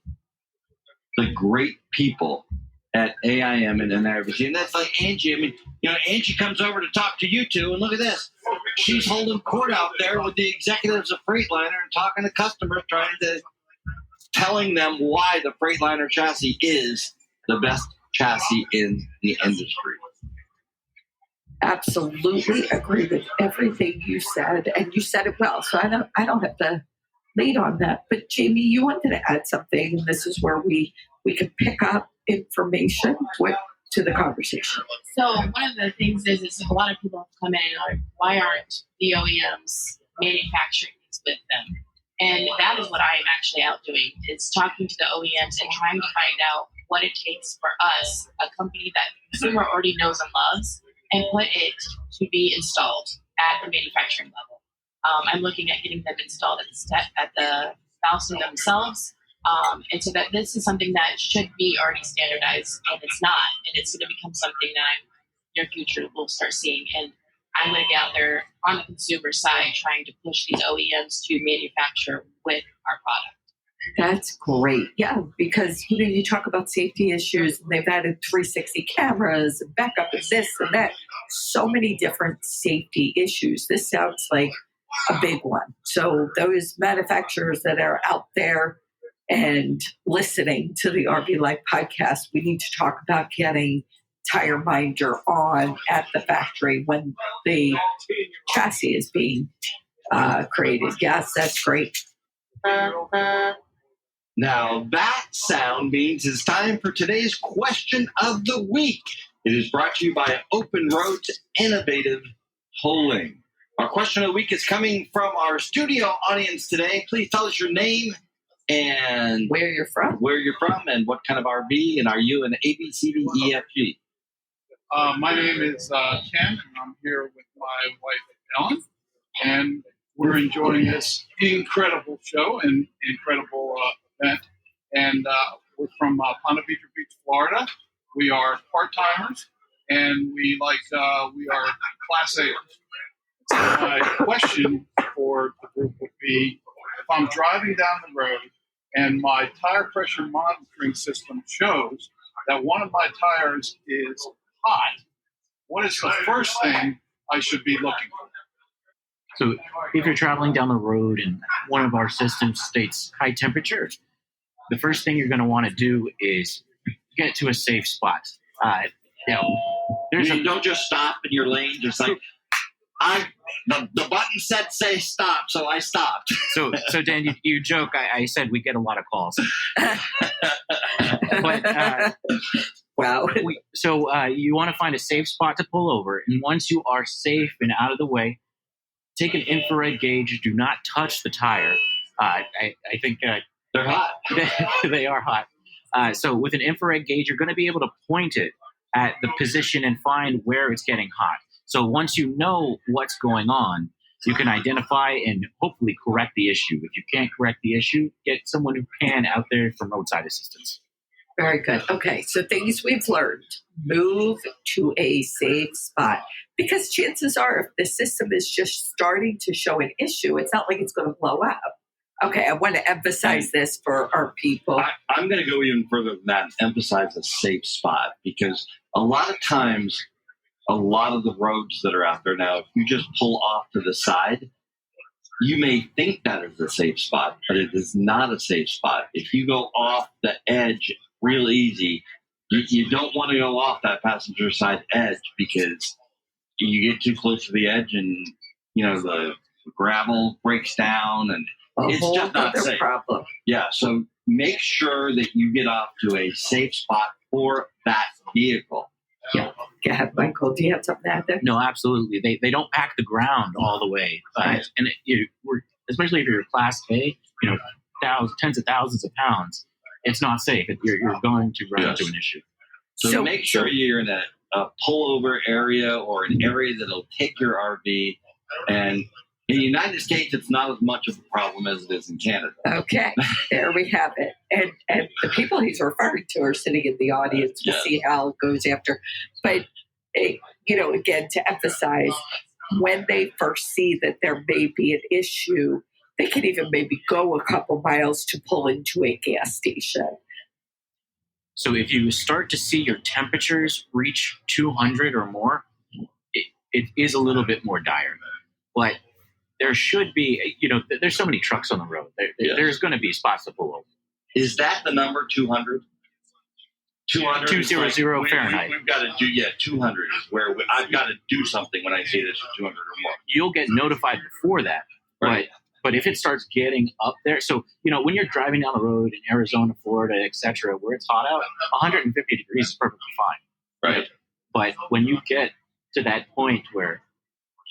the great people at AIM and NIRVC. And that's like Angie. I mean, Angie comes over to talk to you two, and look at this. She's holding court out there with the executives of Freightliner and talking to customers, telling them why the Freightliner chassis is the best chassis in the industry. Absolutely agree with everything you said, and you said it well. So I don't have to lead on that. But Jamie, you wanted to add something, and this is where we could pick up information to the conversation. So one of the things is a lot of people have come in and are, why aren't the OEMs manufacturing these with them? And that is what I am actually out doing, is talking to the OEMs and trying to find out what it takes for us, a company that the consumer already knows and loves, and put it to be installed at the manufacturing level. I'm looking at getting them installed at the house themselves. And so that this is something that should be already standardized, and it's not. And it's going to become something that near future we'll start seeing. And I'm going to be out there on the consumer side trying to push these OEMs to manufacture with our product. That's great. Yeah, because you talk about safety issues, and they've added 360 cameras and backup and this and that. So many different safety issues. This sounds like a big one. So those manufacturers that are out there and listening to the RV Life podcast, we need to talk about getting TireMinder on at the factory when the chassis is being created. Yes, that's great. Now that sound means it's time for today's question of the week. It is brought to you by Open Road's Innovative Tolling. Our question of the week is coming from our studio audience today. Please tell us your name and where you're from, and what kind of RV, and are you an ABCDEFG? My name is Ken, and I'm here with my wife Ellen, and we're enjoying this incredible show and incredible event. And we're from Ponte Vedra Beach, Florida. We are part-timers, and we are Class A's. So my question for the group would be, if I'm driving down the road and my tire pressure monitoring system shows that one of my tires is hot, what is the first thing I should be looking for? So if you're traveling down the road and one of our systems states high temperature, the first thing you're going to want to do is get to a safe spot. Don't just stop in your lane, just like, the button said say stop, so I stopped. So Dan, you joke. I said we get a lot of calls. But wow. You want to find a safe spot to pull over, and once you are safe and out of the way, take an infrared gauge. Do not touch the tire. I think they're hot. They are hot. So with an infrared gauge, you're going to be able to point it at the position and find where it's getting hot. So once you know what's going on, you can identify and hopefully correct the issue. If you can't correct the issue, get someone who can out there for roadside assistance. Very good. Okay, so things we've learned. Move to a safe spot. Because chances are, if the system is just starting to show an issue, it's not like it's going to blow up. Okay, I want to emphasize this for our people. I'm going to go even further than that and emphasize a safe spot, because a lot of times, a lot of the roads that are out there now, if you just pull off to the side, you may think that is a safe spot, but it is not a safe spot. If you go off the edge real easy, you don't want to go off that passenger side edge, because you get too close to the edge and, the gravel breaks down and it's just not safe. Problem. Yeah, so make sure that you get off to a safe spot for that vehicle. Yeah. Go ahead, Michael. Do you have something to add there? No, absolutely. They don't pack the ground all the way, especially if you're a Class A, tens of thousands of pounds. It's not safe. You're going to run into an issue. So make sure you're in a pullover area or an area that'll take your RV. And in the United States, it's not as much of a problem as it is in Canada. Okay, there we have it. And the people he's referring to are sitting in the audience. We'll see how it goes after. But, again, to emphasize, when they first see that there may be an issue, they can even maybe go a couple miles to pull into a gas station. So if you start to see your temperatures reach 200 or more, it is a little bit more dire. But there should be, there's so many trucks on the road. There's going to be spots to pull over. Is that the number 200? 200? 200 Fahrenheit. We've got to do, 200 is where I've got to do something when I see this 200 or more. You'll get notified before that. Right. But if it starts getting up there, so, when you're driving down the road in Arizona, Florida, etc., where it's hot out, 150 degrees is perfectly fine. Right. But when you get to that point where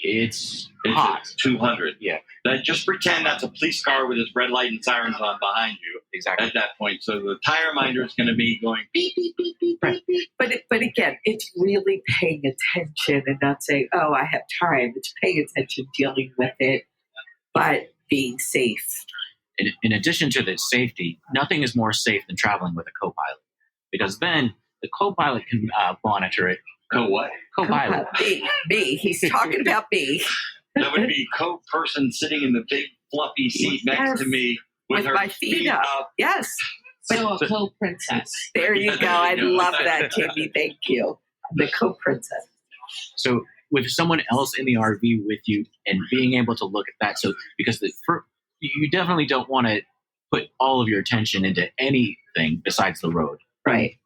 it's hot. 200. Yeah. Then just pretend that's a police car with its red light and sirens on behind you. Exactly. At that point. So the TireMinder is going to be going beep, beep, beep, beep, beep, beep. But again, it's really paying attention and not saying, oh, I have time. It's paying attention, dealing with it, but being safe. In addition to the safety, nothing is more safe than traveling with a co-pilot, because then the co-pilot can monitor it. Co-what? Co-pilot. Me. He's talking about me. That would be co-person sitting in the big fluffy seat next to me with her my feet up. Yes. So a co-princess. There you go. I love that, Jimmy. Thank you. The co-princess. So with someone else in the RV with you and being able to look at that, because you definitely don't want to put all of your attention into anything besides the road. Right.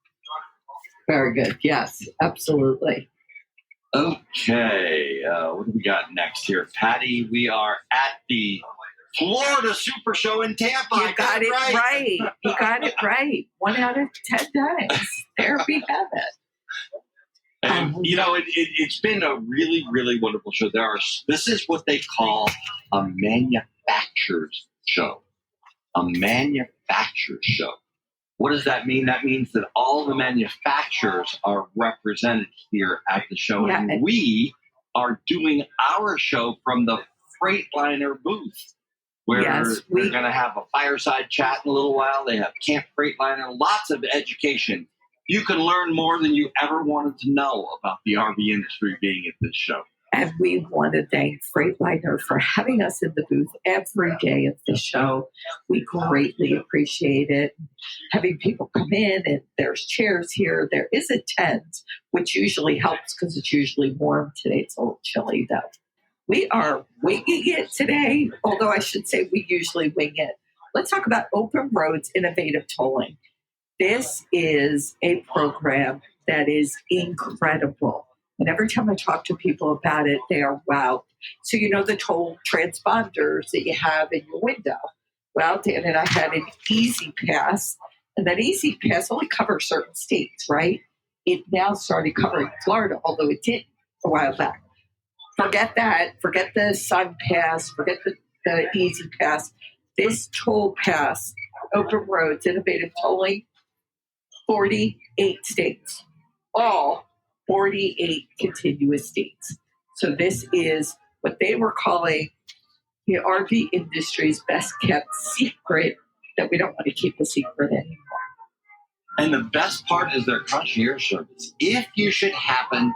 Very good. Yes, absolutely. Okay. What do we got next here? Patty, we are at the Florida SuperShow in Tampa. You got it right. You got it right. 1 out of 10 times. There we have it. And, it's been a really, really wonderful show. This is what they call a manufacturer's show. A manufacturer's show. What does that mean? That means that all the manufacturers are represented here at the show. Yeah. And we are doing our show from the Freightliner booth, where we're going to have a fireside chat in a little while. They have Camp Freightliner, lots of education. You can learn more than you ever wanted to know about the RV industry being at this show. And we want to thank Freightliner for having us in the booth every day of the show. We greatly appreciate it. Having people come in, and there's chairs here. There is a tent, which usually helps because it's usually warm. Today it's a little chilly, though. We are winging it today, although I should say we usually wing it. Let's talk about Open Roads Innovative Tolling. This is a program that is incredible. And every time I talk to people about it, they are wow. So the toll transponders that you have in your window. Well, Dan and I had an Easy Pass, and that Easy Pass only covers certain states, right? It now started covering Florida, although it didn't a while back. Forget that. Forget the Sun Pass. Forget the Easy Pass. This toll pass, Open Roads Innovative Tolling, 48 states. All 48 contiguous states. So this is what they were calling the RV industry's best kept secret that we don't want to keep a secret anymore. And the best part is their concierge service. If you should happen,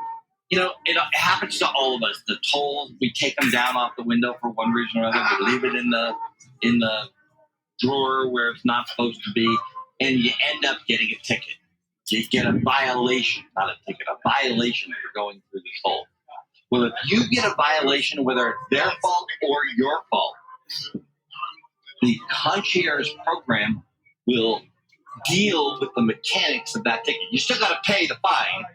it happens to all of us. The tolls, we take them down off the window for one reason or another. We leave it in the drawer where it's not supposed to be, and you end up getting a ticket. You get a violation, not a ticket, a violation for going through the toll. Well, if you get a violation, whether it's their fault or your fault, the concierge program will deal with the mechanics of that ticket. You still got to pay the fine,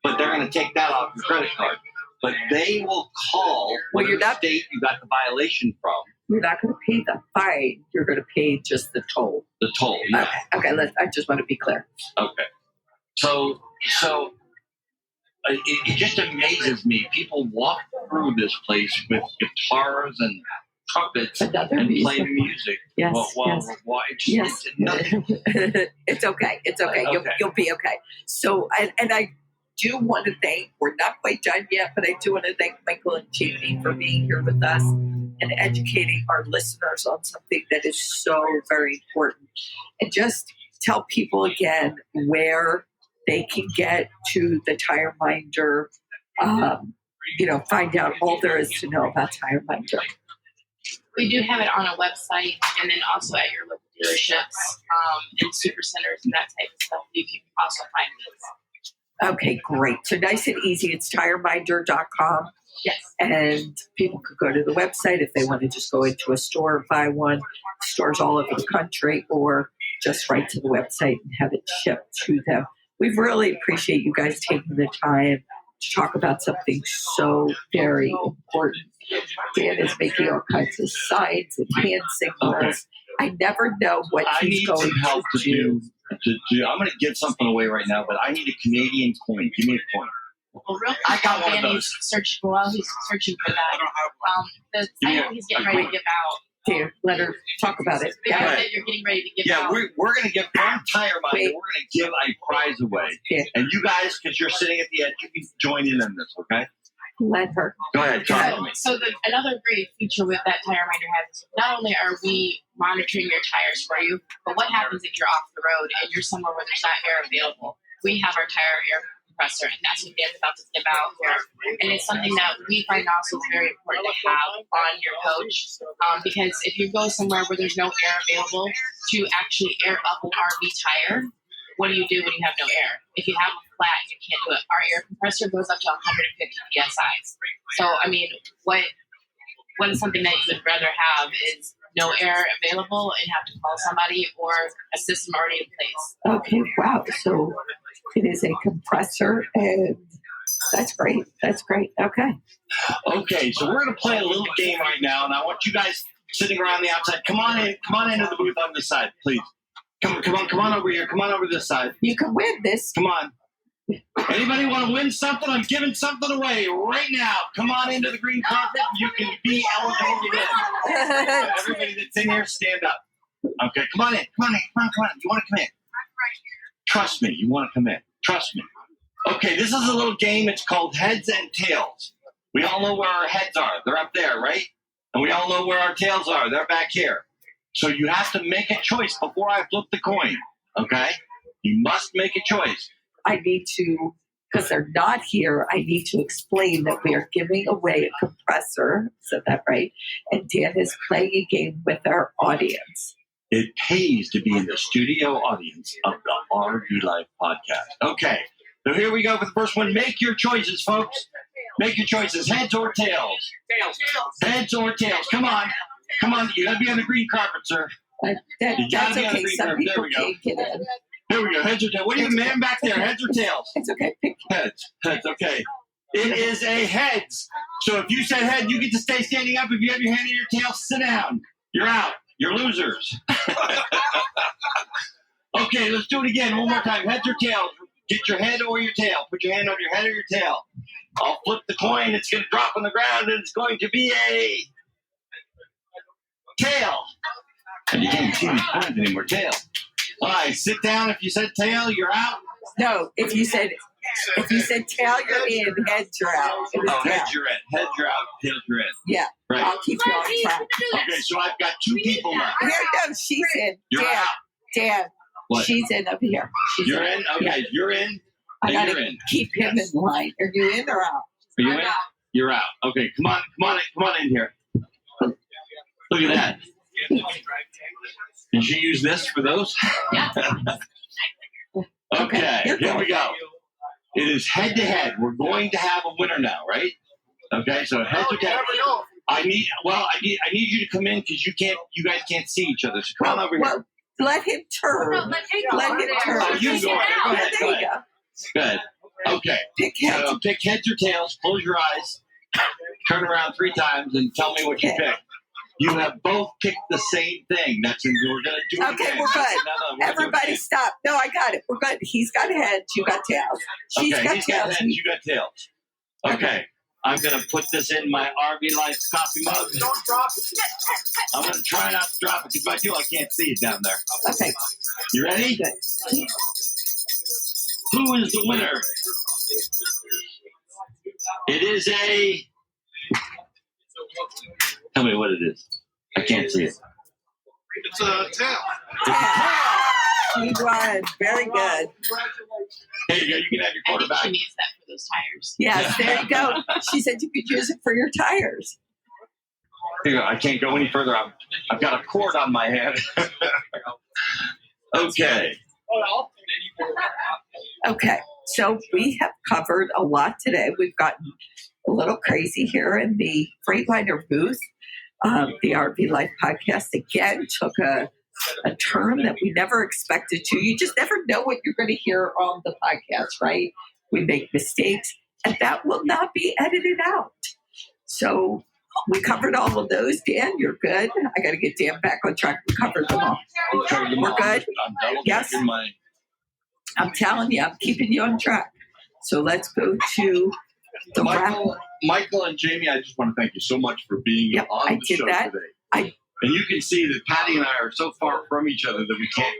but they're going to take that off your credit card. But they will call the state you got the violation from. You're not going to pay the fine. You're going to pay just the toll. The toll, yeah. Okay, I just want to be clear. Okay. So it just amazes me. People walk through this place with guitars and trumpets Another and music. playing music. Yes, It's nothing. It's okay. It's okay. Okay. You'll be okay. So, and I do want to thank, we're not quite done yet, but I do want to thank Michael and Jamie for being here with us and educating our listeners on something that is so very important. And just tell people again where they can get to the TireMinder, find out all there is to know about TireMinder. We do have it on a website, and then also at your local dealerships and super centers and that type of stuff. You can also find these. Okay, great. So nice and easy. It's TireMinder.com. Yes. And people could go to the website if they want to just go into a store and buy one. Stores all over the country, or just right to the website and have it shipped to them. We really appreciate you guys taking the time to talk about something so very important. Dan is making all kinds of signs and hand signals. Okay. I never know what I he's need going some help to do. I'm going to give something away right now, but I need a Canadian coin. Give me a coin. Well, real I got one of Danny's those. searching for that. The title he's getting ready to give out. Here, let her talk about it. The Go item ahead. that you're getting ready to give Yeah, out. we're going to give from TireMinder. Wait. We're going to give a prize away, Yeah. and you guys, because you're sitting at the edge, you can join in on this. Okay? Let her. Go ahead. Talk to me. So another great feature with that TireMinder has, not only are we monitoring your tires for you, but what happens if you're off the road and you're somewhere where there's not air available? We have our tire air compressor, and that's what Dan's about to give out here. And it's something that we find also is very important to have on your coach, because if you go somewhere where there's no air available to actually air up an RV tire, what do you do when you have no air? If you have a flat and you can't do it, our air compressor goes up to 150 psi. So, I mean, what is something that you would rather have is no air available and have to call somebody, or a system already in place? Okay, wow. So it is a compressor, and that's great. That's great. Okay. Okay, so we're going to play a little game right now, and I want you guys sitting around the outside. Come on into the booth on this side, please. Come on over here. Come on over this side. You can win this. Come on. Anybody want to win something? I'm giving something away right now. Come on into the green carpet. You can be eligible to win. Everybody that's in here, stand up. Okay, come on in. Come on. You want to come in? Trust me. You want to come in. Trust me. Okay, this is a little game. It's called Heads and Tails. We all know where our heads are. They're up there, right? And we all know where our tails are. They're back here. So you have to make a choice before I flip the coin, okay? You must make a choice. I need to, because they're not here, I need to explain that we are giving away a compressor. Said that right? And Dan is playing a game with our audience. It pays to be in the studio audience of the RV Life podcast. Okay, so here we go for the first one. Make your choices, folks. Make your choices. Heads or tails? Heads or tails. Come on. You got to be on the green carpet, sir. That's okay. Some people can't get in. Here we go. Heads or tails. What are you, man, back there? Heads or tails? It's okay. Pick. Heads. Okay. It is a heads. So if you said head, you get to stay standing up. If you have your hand in your tail, sit down. You're out. You're losers. Okay, let's do it again. One more time. Heads or tails? Get your head or your tail. Put your hand on your head or your tail. I'll flip the coin. It's going to drop on the ground, and it's going to be a tail. And you can't see these coins anymore. Tail. All right, sit down. If you said tail, you're out. No, if you said tail, you're in. Heads, you're out. It was Oh, tail. heads, you're in. Heads, you're out. Tails, you're in. Yeah, Right. I'll keep you on track. Okay, so I've got two people left. Here, no, she's in. You're Dan, out. Dan, What? she's in over here. She's You're in? Okay, Yeah. you're in. I And gotta you're in. keep him in line. Are you in or out? Are you in? You're out. Okay, come on in here. Look at that. Did you use this for those? Yeah. Okay, You're here good. we go. It is head to head. We're going to have a winner now, right? Okay, so head to head. I need you to come in because you guys can't see each other. So come on over here. Well, let him turn. Let him turn. Oh, you go ahead. Go ahead. There you go. Good. Okay. Pick heads. So pick heads or tails. Close your eyes. Turn around 3 times and tell me what you Okay. pick. You have both picked the same thing. That's what we're going to do. Okay, again. we're good. No, Everybody stop. No, I got it. We're good. He's got heads. You got tails. She's Okay, got he's got tails. heads. You got tails. Okay. I'm going to put this in my RV Life coffee mug. Don't drop it. I'm going to try not to drop it because if I do, I can't see it down there. Okay. You ready? Good. Who is the winner? It is a... Tell me what it is. I can't see it. It's a tail. You won. Very good. There you go. You can have your I think quarterback. she needs that for those tires. Yes, there you go. She said you could use it for your tires. Here you go. I can't go any further. I've got a cord on my head. Okay. Okay, so we have covered a lot today. We've gotten a little crazy here in the Freightliner booth. The RV Life podcast again took a turn that we never expected to. You just never know what you're going to hear on the podcast, right? We make mistakes, and that will not be edited out. So we covered all of those. Dan, you're good. I got to get Dan back on track. We covered them all. We're good? I'm double Yes. checking my... I'm telling you, I'm keeping you on track. So let's go to the wrap. Michael and Jamie, I just want to thank you so much for being Yep, on I the did show that. today. And you can see that Patty and I are so far from each other that we can't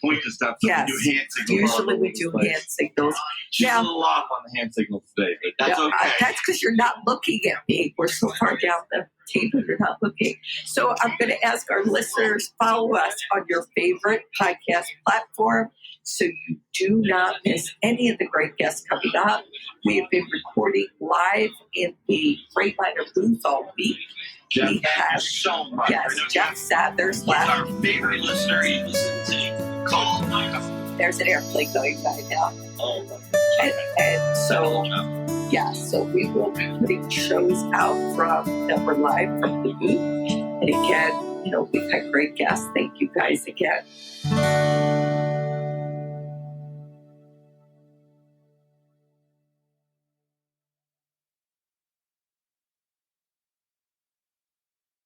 point to stuff. So Yes. we do hand signals. Usually we do hand signals. She's Now- a little off on the hand signals today, but that's okay. That's because you're not looking at me. We're so far down the table, you're not looking. So I'm going to ask our listeners, follow us on your favorite podcast platform so you do not miss any of the great guests coming up. We have been recording live in the Freightliner booth all week. Jeff, we thank you have, so much. yes, Jeff Sathers He's left. our favorite listener. He listens to Cole. There's an airplane going by now. Oh, And so, yeah, so we will be putting shows out from that were live from the booth. And again, we've had great guests. Thank you guys again.